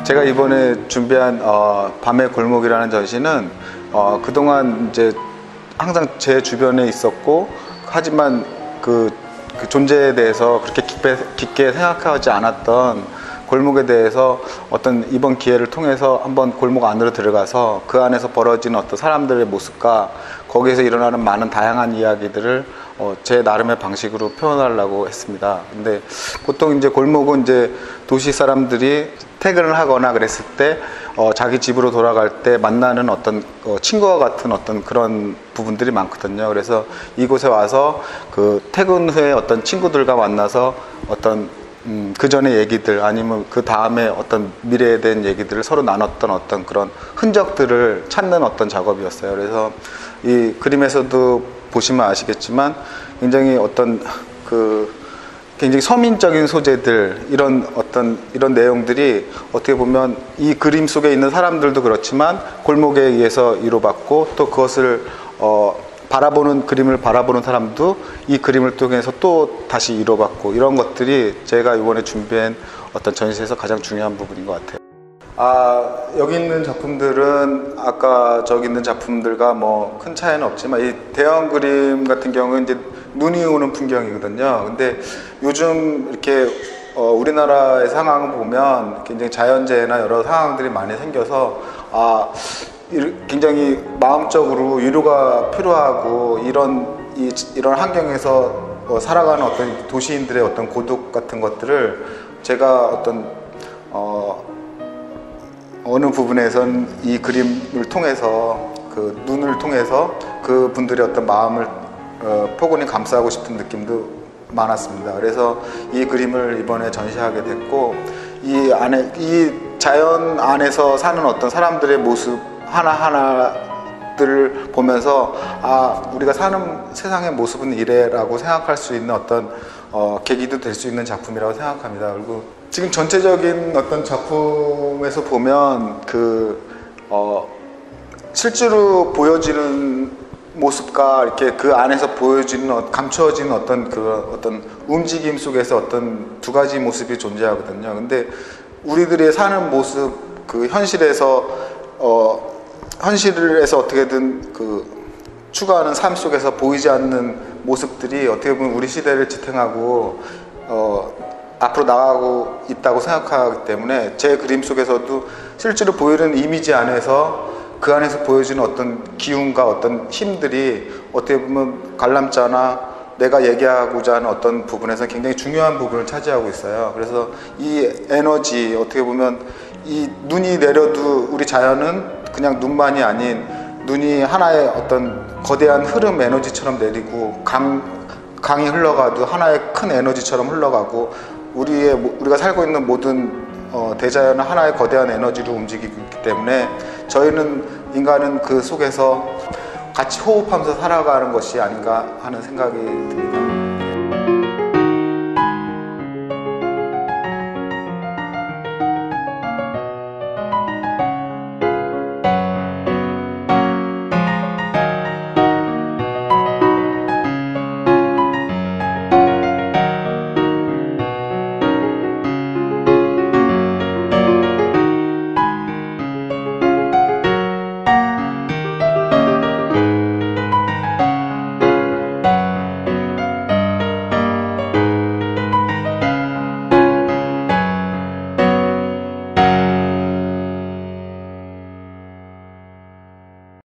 제가 이번에 준비한 밤의 골목이라는 전시는 그동안 이제 항상 제 주변에 있었고, 하지만 그 존재에 대해서 그렇게 깊게 생각하지 않았던 골목에 대해서 어떤 이번 기회를 통해서 한번 골목 안으로 들어가서 그 안에서 벌어지는 어떤 사람들의 모습과 거기에서 일어나는 많은 다양한 이야기들을 제 나름의 방식으로 표현하려고 했습니다. 근데 보통 이제 골목은 이제 도시 사람들이 퇴근을 하거나 그랬을 때 자기 집으로 돌아갈 때 만나는 어떤 친구와 같은 어떤 그런 부분들이 많거든요. 그래서 이곳에 와서 그 퇴근 후에 어떤 친구들과 만나서 어떤 그 전의 얘기들 아니면 그 다음에 어떤 미래에 대한 얘기들을 서로 나눴던 어떤 그런 흔적들을 찾는 어떤 작업이었어요. 그래서 이 그림에서도 보시면 아시겠지만 굉장히 어떤 굉장히 서민적인 소재들, 이런 내용들이 어떻게 보면 이 그림 속에 있는 사람들도 그렇지만 골목에 의해서 위로받고, 또 그것을 그림을 바라보는 사람도 이 그림을 통해서 또 다시 위로받고, 이런 것들이 제가 이번에 준비한 어떤 전시에서 가장 중요한 부분인 것 같아요. 여기 있는 작품들은 아까 저기 있는 작품들과 뭐 큰 차이는 없지만, 이 대형 그림 같은 경우는 이제 눈이 오는 풍경이거든요. 근데 요즘 이렇게 우리나라의 상황을 보면 굉장히 자연재해나 여러 상황들이 많이 생겨서 굉장히 마음적으로 위로가 필요하고, 이런 환경에서 살아가는 어떤 도시인들의 어떤 고독 같은 것들을 제가 어느 부분에선 이 그림을 통해서, 그 눈을 통해서 그 분들의 어떤 마음을 포근히 감싸고 싶은 느낌도 많았습니다. 그래서 이 그림을 이번에 전시하게 됐고, 이 자연 안에서 사는 어떤 사람들의 모습 하나하나들을 보면서 우리가 사는 세상의 모습은 이래라고 생각할 수 있는 어떤 계기도 될 수 있는 작품이라고 생각합니다. 그리고 지금 전체적인 어떤 작품에서 보면 실제로 보여지는 모습과 이렇게 그 안에서 보여지는 감추어지는 어떤 움직임 속에서 어떤 두 가지 모습이 존재하거든요. 근데 우리들이 사는 모습, 현실에서 어떻게든 추구하는 삶 속에서 보이지 않는 모습들이 어떻게 보면 우리 시대를 지탱하고 앞으로 나가고 있다고 생각하기 때문에, 제 그림 속에서도 실제로 보이는 이미지 안에서 그 안에서 보여지는 어떤 기운과 어떤 힘들이 어떻게 보면 관람자나 내가 얘기하고자 하는 어떤 부분에서 굉장히 중요한 부분을 차지하고 있어요. 그래서 이 에너지, 어떻게 보면 이 눈이 내려도 우리 자연은 그냥 눈만이 아닌, 눈이 하나의 어떤 거대한 흐름 에너지처럼 내리고, 강이 흘러가도 하나의 큰 에너지처럼 흘러가고, 우리가 살고 있는 모든 대자연은 하나의 거대한 에너지로 움직이고 있기 때문에, 인간은 그 속에서 같이 호흡하면서 살아가는 것이 아닌가 하는 생각이 듭니다.